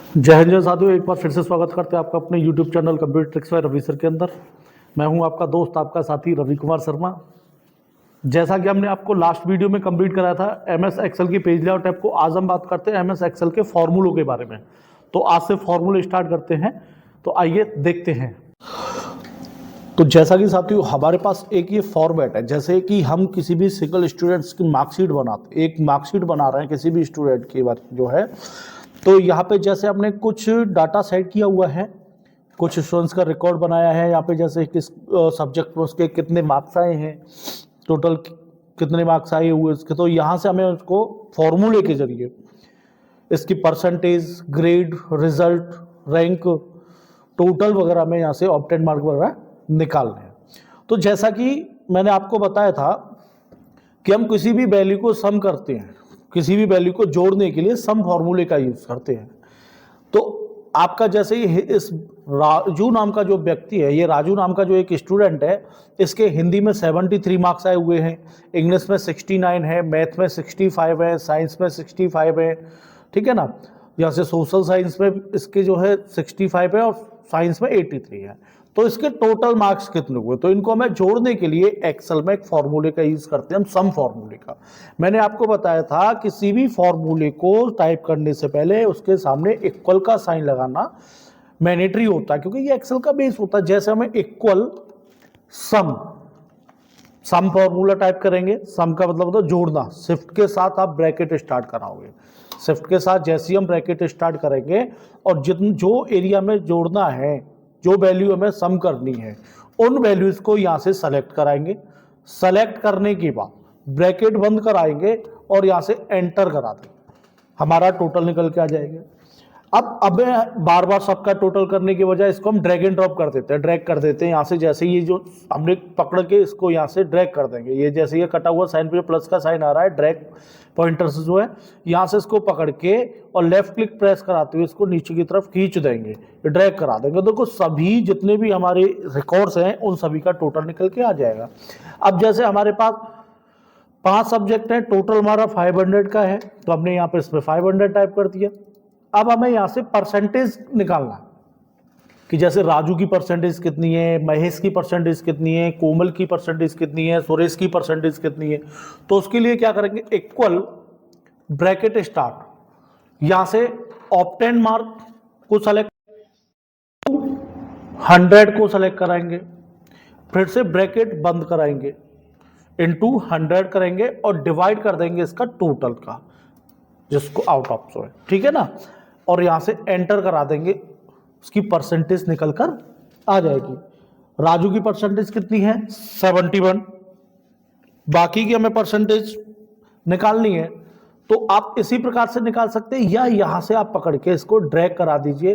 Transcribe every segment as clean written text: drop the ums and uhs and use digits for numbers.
जय हिंद जय साथियों, एक बार फिर से स्वागत करते हैं आपका अपने YouTube channel computer tricks by Ravi sir के अंदर। मैं हूं आपका दोस्त, आपका साथी रवि कुमार शर्मा। जैसा कि हमने आपको लास्ट वीडियो में कंप्लीट कराया था MS एक्सेल की पेज लेआउट ऐप को, आज हम बात करते हैं MS एक्सेल के फॉर्मूलों के बारे में। तो आज से फॉर्मूले स्टार्ट करते हैं, तो आइए देखते हैं। तो जैसा कि साथियों हमारे पास एक ये फॉर्मेट है, जैसे कि हम किसी भी सिंगल स्टूडेंट्स की मार्कशीट बनाते, एक मार्कशीट बना रहे हैं किसी भी स्टूडेंट की बात जो है, तो यहाँ पे जैसे हमने कुछ डाटा सेट किया हुआ है, कुछ स्टूडेंट्स का रिकॉर्ड बनाया है। यहाँ पे जैसे किस सब्जेक्ट में उसके कितने मार्क्स आए हैं, टोटल कितने मार्क्स आए हुए उसके, तो यहाँ से हमें उसको फॉर्मूले के जरिए इसकी percentage, grade, result, rank, total वगैरह में यहाँ से ऑब्टेन मार्क वगैरह निकालने हैं। तो जैसा कि मैंने आपको बताया था कि हम किसी भी वैल्यू को सम करते हैं, किसी भी वैल्यू को जोड़ने के लिए सम फॉर्मूले का यूज करते हैं। तो आपका जैसे ही इस राजू नाम का जो व्यक्ति है, ये राजू नाम का जो एक स्टूडेंट है, इसके हिंदी में 73 मार्क्स आए हुए हैं, इंग्लिश में 69 है, मैथ में 65 है, साइंस में 65 है, ठीक है ना। यहाँ से सोशल साइंस में इसके जो है 65 है और साइंस में 83 है। तो इसके टोटल मार्क्स कितने हुए, तो इनको हमें जोड़ने के लिए एक्सेल में एक फॉर्मूले का यूज करते हैं हम, सम फॉर्मूले का। मैंने आपको बताया था किसी भी फॉर्मूले को टाइप करने से पहले उसके सामने इक्वल का साइन लगाना मैंडेटरी होता है, क्योंकि ये एक्सेल का बेस होता है। जैसे हमें इक्वल सम फॉर्मूला टाइप करेंगे, सम का मतलब होता है जोड़ना, शिफ्ट के साथ आप ब्रैकेट स्टार्ट कराओगे, शिफ्ट के साथ जैसे ही हम ब्रैकेट स्टार्ट करेंगे और जो एरिया में जोड़ना है, जो वैल्यू हमें सम करनी है, उन वैल्यूज को यहाँ से सेलेक्ट कराएंगे। सेलेक्ट करने के बाद ब्रैकेट बंद कराएंगे और यहाँ से एंटर करा देंगे, हमारा टोटल निकल के आ जाएगा। अब बार बार सबका टोटल करने की बजाय इसको हम ड्रैग एंड ड्रॉप कर देते हैं, ड्रैग कर देते हैं यहाँ से। जैसे ये जो हमने पकड़ के इसको यहाँ से ड्रैग कर देंगे, ये जैसे ये कटा हुआ साइन पे प्लस का साइन आ रहा है, ड्रैग पॉइंटर से जो है यहाँ से इसको पकड़ के और लेफ्ट क्लिक प्रेस कराते हुए इसको नीचे की तरफ खींच देंगे, ड्रैग करा देंगे। देखो सभी जितने भी हमारे रिकॉर्ड्स हैं उन सभी का टोटल निकल के आ जाएगा। अब जैसे हमारे पास 5 सब्जेक्ट हैं, टोटल हमारा 500 का है, तो हमने यहाँ पे इसमें 500 टाइप कर दिया। अब हमें यहाँ से परसेंटेज निकालना कि जैसे राजू की परसेंटेज कितनी है, महेश की परसेंटेज कितनी है, कोमल की परसेंटेज कितनी है, सुरेश की परसेंटेज कितनी है। तो उसके लिए क्या करेंगे, इक्वल ब्रैकेट स्टार्ट, यहाँ से ऑब्टेन मार्क को सेलेक्ट, 100 को सेलेक्ट कराएंगे, फिर से ब्रैकेट बंद कराएंगे, इनटू 100 करेंगे और डिवाइड कर देंगे इसका टोटल का, जिसको आउट ऑफ सो है, ठीक है ना। और यहां से एंटर करा देंगे, उसकी परसेंटेज निकल कर आ जाएगी। राजू की परसेंटेज कितनी है, 71। बाकी की हमें परसेंटेज निकालनी है, तो आप इसी प्रकार से निकाल सकते हैं, या यहां से आप पकड़ के इसको ड्रैग करा दीजिए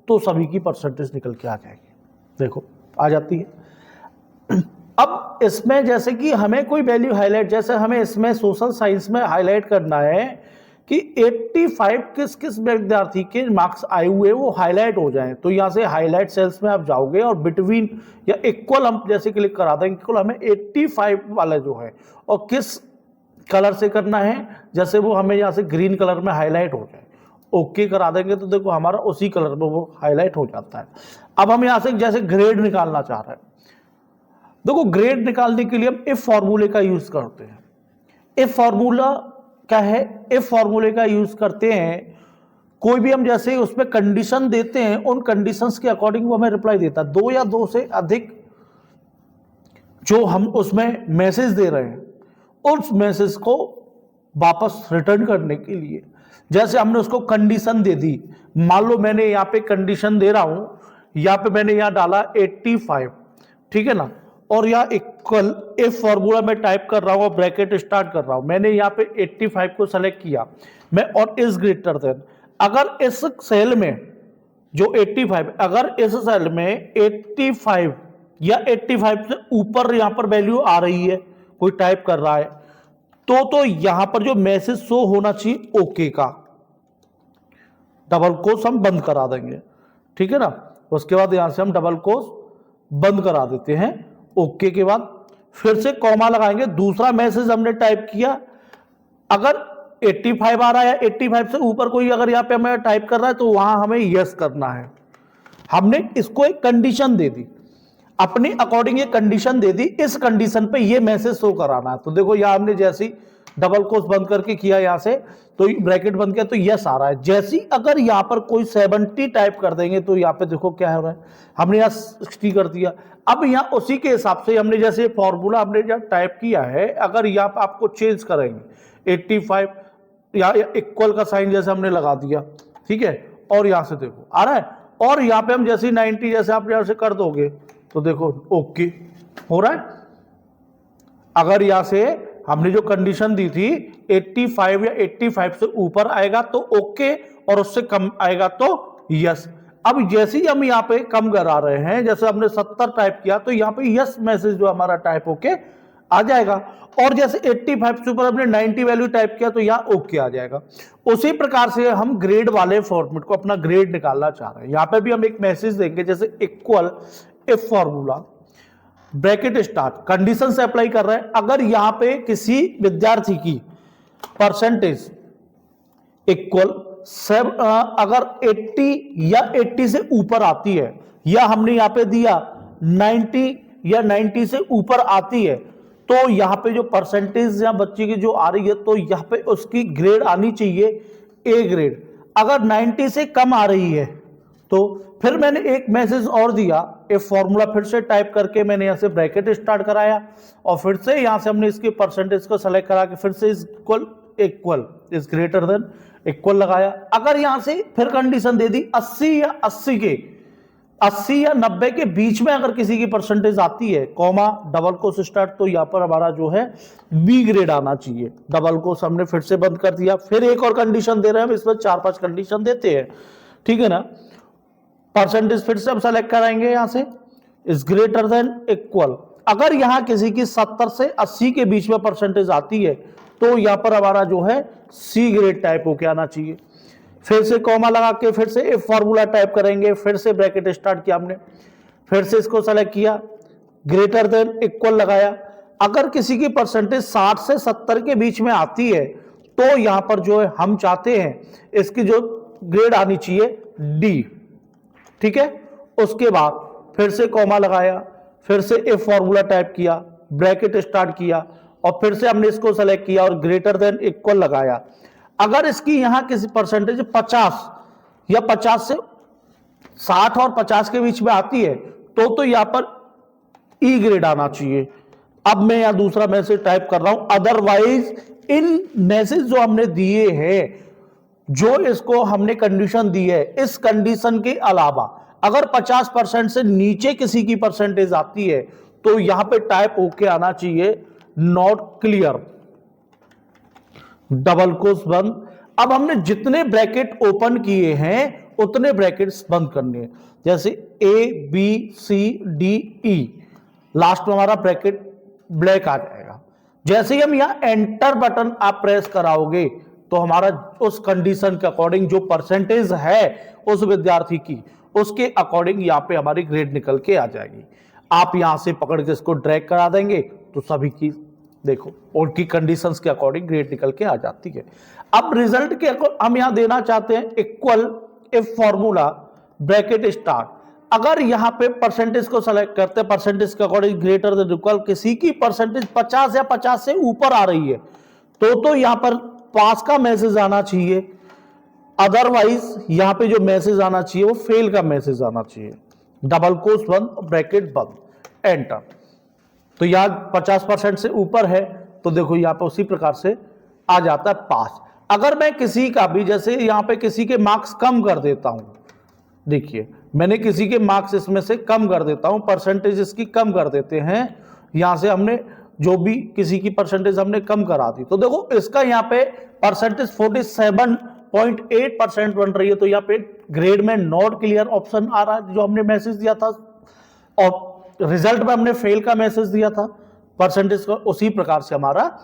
तो सभी की परसेंटेज निकल के आ जाएगी। देखो आ जाती है। अब इसमें जैसे कि हमें कोई वैल्यू हाईलाइट, जैसे हमें इसमें सोशल साइंस में हाईलाइट करना है कि 85 किस किस विद्यार्थी के मार्क्स आए हुए वो हाईलाइट हो जाएं, तो यहाँ से हाईलाइट सेल्स में आप जाओगे और बिटवीन या इक्वल हम जैसे क्लिक करा देंगे, इक्वल हमें 85 वाला जो है, और किस कलर से करना है, जैसे वो हमें यहाँ से ग्रीन कलर में हाईलाइट हो जाए, ओके करा देंगे तो देखो हमारा उसी कलर में वो हाईलाइट हो जाता है। अब हम यहाँ से जैसे ग्रेड निकालना चाह रहे हैं, देखो ग्रेड निकालने के लिए हम इफ फॉर्मूले का यूज करते हैं। इफ फॉर्मूला क्या है, इफ फॉर्मूले का यूज करते हैं, कोई भी हम जैसे उसमें कंडीशन देते हैं, उन कंडीशंस के अकॉर्डिंग वो हमें रिप्लाई देता है। 2 या 2 से अधिक जो हम उसमें मैसेज दे रहे हैं, उस मैसेज को वापस रिटर्न करने के लिए, जैसे हमने उसको कंडीशन दे दी, मान लो मैंने यहाँ पे कंडीशन दे रहा हूं, यहाँ पे मैंने यहाँ डाला 85, ठीक है ना, और यहाँ इक्वल इफ फॉर्मूला में टाइप कर रहा हूँ और ब्रैकेट स्टार्ट कर रहा हूँ, मैंने यहाँ पे 85 को सेलेक्ट किया मैं, और इज ग्रेटर देन, अगर इस सेल में जो 85, अगर इस सेल में 85 या 85 से ऊपर यहाँ पर वैल्यू आ रही है, कोई टाइप कर रहा है, तो यहाँ पर जो मैसेज शो होना चाहिए ओके का, डबल कोस हम बंद करा देंगे, ठीक है ना। उसके बाद यहां से हम डबल कोस बंद करा देते हैं, ओके के बाद फिर से कॉमा लगाएंगे, दूसरा मैसेज हमने टाइप किया, अगर 85 आ रहा है, 85 से ऊपर कोई अगर यहाँ पे हमें टाइप कर रहा है तो वहां हमें यस करना है। हमने इसको एक कंडीशन दे दी, अपने अकॉर्डिंग ये कंडीशन दे दी, इस कंडीशन पे ये मैसेज शो कराना है। तो देखो यहां हमने जैसी डबल कोट्स बंद करके किया यहां से, तो ब्रैकेट बंद किया तो यस आ रहा है। जैसी अगर यहां पर कोई 70 टाइप कर देंगे तो यहां पे देखो क्या हो रहा है, हमने यहां 60 कर दिया। अब यहां उसी के हिसाब से हमने जैसे फॉर्मूला हमने जब टाइप किया है, अगर यहां पर आपको चेंज करेंगे 85 या इक्वल का साइन जैसे हमने लगा दिया, ठीक है, और यहां से देखो आ रहा है, और यहां पे हम जैसे 90 जैसे आप यहां से कर दोगे तो देखो ओके हो रहा है। अगर यहां से हमने जो कंडीशन दी थी 85 या 85 से ऊपर आएगा तो ओके, और उससे कम आएगा तो यस। अब जैसे ही हम यहाँ पे कम करा रहे हैं, जैसे हमने 70 टाइप किया तो यहाँ पे यस मैसेज जो हमारा टाइप होके आ जाएगा, और जैसे 85 से ऊपर हमने 90 वैल्यू टाइप किया तो यहाँ ओके आ जाएगा। उसी प्रकार से हम ग्रेड वाले फॉर्मेट को अपना ग्रेड निकालना चाह रहे हैं। यहाँ पे भी हम एक मैसेज देंगे जैसे equal if formula bracket start, condition से अप्लाई कर रहे हैं। अगर यहां पे किसी विद्यार्थी की परसेंटेज इक्वल अगर 80 या 80 से ऊपर आती है, या हमने यहां पे दिया 90 या 90 से ऊपर आती है, तो यहां पे जो परसेंटेज या बच्चे की जो आ रही है तो यहां पे उसकी ग्रेड आनी चाहिए ए ग्रेड। अगर 90 से कम आ रही है तो फिर मैंने एक मैसेज और दिया, एक फॉर्मूला फिर से टाइप करके मैंने यहां से ब्रैकेट स्टार्ट कराया, और फिर से यहां से हमने इसकी परसेंटेज को सेलेक्ट करा के फिर से equal is greater than equal लगाया। अगर यहां से फिर कंडीशन दे दी 80 या 90 के बीच में अगर किसी की परसेंटेज आती है, कॉमा डबल कोस स्टार्ट, तो यहां पर हमारा जो है बी ग्रेड आना चाहिए। डबल कोस हमने फिर से बंद कर दिया, फिर एक और कंडीशन दे रहे हैं हम, इसमें 4-5 कंडीशन देते हैं, ठीक है ना। परसेंटेज फिर से हम सेलेक्ट कराएंगे यहां से इज ग्रेटर देन इक्वल। अगर यहां किसी की 70 से 80 के बीच में परसेंटेज आती है तो यहां पर हमारा जो है सी ग्रेड टाइप होके आना चाहिए। फिर से कॉमा लगा के फिर से इफ फॉर्मूला टाइप करेंगे, फिर से ब्रैकेट स्टार्ट किया हमने, फिर से इसको सेलेक्ट किया, ग्रेटर देन इक्वल लगाया। अगर किसी की परसेंटेज 60 से 70 के बीच में आती है तो यहां पर जो है हम चाहते हैं इसकी जो ग्रेड आनी चाहिए डी, ठीक है। उसके बाद फिर से कॉमा लगाया, फिर से इफ फॉर्मूला टाइप किया, ब्रैकेट स्टार्ट किया, और फिर से हमने इसको सेलेक्ट किया और ग्रेटर देन इक्वल लगाया। अगर इसकी यहां किसी परसेंटेज 50 या 50 से 60 और 50 के बीच में आती है तो यहां पर ई ग्रेड आना चाहिए। अब मैं यहां दूसरा मैसेज टाइप कर रहा हूं, अदरवाइज इन मैसेज जो हमने दिए हैं, जो इसको हमने कंडीशन दी है, इस कंडीशन के अलावा अगर 50% से नीचे किसी की परसेंटेज आती है तो यहां पे टाइप होके आना चाहिए नॉट क्लियर, डबल कोस बंद। अब हमने जितने ब्रैकेट ओपन किए हैं उतने ब्रैकेट्स बंद करने हैं, जैसे A B C D E, last में हमारा ब्रैकेट ब्लैक आ जाएगा। जैसे ही हम यहां एंटर बटन आप प्रेस कराओगे तो हमारा उस कंडीशन के अकॉर्डिंग जो परसेंटेज है उस विद्यार्थी की, उसके अकॉर्डिंग यहाँ पे हमारी ग्रेड निकल के आ जाएगी। आप यहां से पकड़ के इसको ड्रैग करा देंगे तो सभी की देखो उनकी कंडीशंस के अकॉर्डिंग ग्रेड निकल के आ जाती है। अब रिजल्ट के हम यहां देना चाहते हैं equal if formula bracket start. अगर यहां पे परसेंटेज को सेलेक्ट करते हैं, परसेंटेज के अकॉर्डिंग ग्रेटर देन इक्वल, किसी की परसेंटेज 50 या 50 से ऊपर आ रही है तो यहां पर पास का मैसेज आना चाहिए, अदरवाइज यहां पे जो मैसेज आना चाहिए वो फेल का मैसेज आना चाहिए। डबल कोस बंद, ब्रैकेट बंद, एंटर। तो यहां 50% से ऊपर है तो देखो यहां पे उसी प्रकार से आ जाता है पास। अगर मैं किसी का भी, जैसे यहां पे किसी के मार्क्स कम कर देता हूं, देखिए मैंने किसी के मार्क्स इसमें से कम कर देता हूं, परसेंटेज इसकी कम कर देते हैं, यहां से हमने जो भी किसी की परसेंटेज हमने कम करा दी तो देखो इसका यहाँ पे परसेंटेज 47.8% बन रही है। तो यहाँ पे ग्रेड में नॉट क्लियर ऑप्शन आ रहा है जो हमने मैसेज दिया था, और रिजल्ट में हमने फेल का मैसेज दिया था परसेंटेज का, उसी प्रकार से हमारा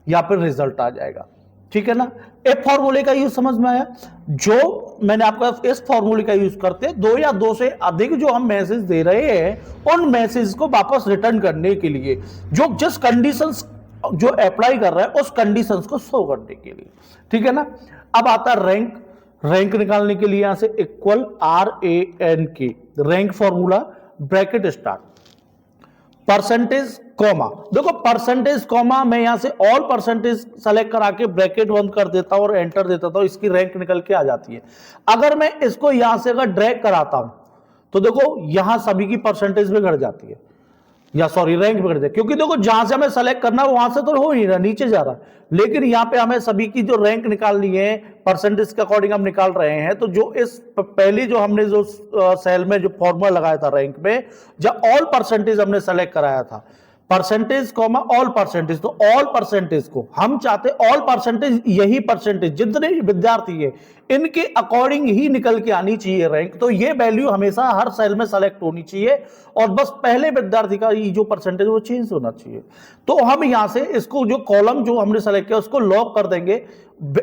यहाँ पे रिजल्ट आ जाएगा, ठीक है ना। एक फॉर्मूले का यूज समझ में आया, जो मैंने आपका इस फॉर्मूले का यूज करते 2 या 2 से अधिक जो हम मैसेज दे रहे हैं उन मैसेज को वापस रिटर्न करने के लिए जो जिस कंडीशंस जो अप्लाई कर रहा है उस कंडीशंस को शो करने के लिए, ठीक है ना। अब आता है रैंक। रैंक निकालने के लिए यहां से equal RANK, rank formula, bracket start, percentage comma. देखो परसेंटेज कॉमा मैं यहां से ऑल परसेंटेज सेलेक्ट करा के ब्रैकेट बंद कर देता हूं और एंटर देता हूं, इसकी रैंक निकल के आ जाती है। अगर मैं इसको यहां से अगर ड्रैग कराता हूं तो देखो यहां सभी की परसेंटेज भी घट जाती है, या सॉरी रैंक भी घट जाती है, क्योंकि देखो जहां से हमें सेलेक्ट करना है वहां से तो हो नहीं रहा, नीचे जा रहा है। लेकिन यहां पे हमें सभी की जो रैंक निकालनी है परसेंटेज के अकॉर्डिंग हम निकाल रहे हैं, तो जो इस पहली जो हमने जो सेल में जो फॉर्मूला लगाया था रैंक में, जब ऑल परसेंटेज हमने सेलेक्ट कराया था, परसेंटेज कॉमा ऑल परसेंटेज, तो ऑल परसेंटेज को हम चाहते ऑल परसेंटेज, यही परसेंटेज जितने विद्यार्थी है इनके अकॉर्डिंग ही निकल के आनी चाहिए रैंक। तो ये वैल्यू हमेशा हर सेल में सेलेक्ट होनी चाहिए और बस पहले विद्यार्थी का ये जो परसेंटेज वो चेंज होना चाहिए। तो हम यहां से इसको जो कॉलम जो हमने सेलेक्ट किया उसको लॉक कर देंगे।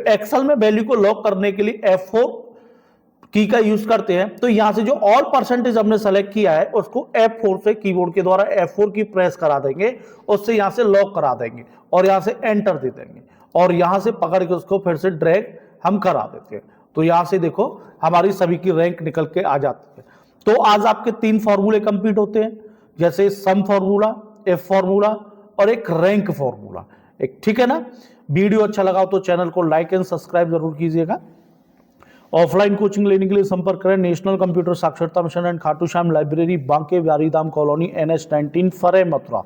एक्सेल में वैल्यू को लॉक करने के लिए F4 की का यूज करते हैं। तो यहां से जो ऑल परसेंटेज हमने सेलेक्ट किया है उसको F4 से कीबोर्ड के द्वारा F4 की प्रेस करा देंगे, उससे यहां से लॉक करा देंगे और यहां से एंटर दे देंगे और यहां से पकड़ के उसको फिर से ड्रैग हम करा देते हैं। तो यहां से देखो हमारी सभी की रैंक निकल के आ जाती है। तो आज आपके 3 फॉर्मूले कंप्लीट होते हैं, जैसे सम फॉर्मूला, F फॉर्मूला और एक रैंक फॉर्मूला एक, ठीक है ना। वीडियो अच्छा लगा तो चैनल को लाइक एंड सब्सक्राइब जरूर कीजिएगा। ऑफलाइन कोचिंग लेने के लिए संपर्क करें नेशनल कंप्यूटर साक्षरता mission and Khatu Shyam library, Banke व्यारीधाम कॉलोनी, NH19 फरे मथुरा।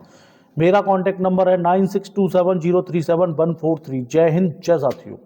मेरा कॉन्टैक्ट नंबर है 9627037143। जय हिंद, जय साथियों।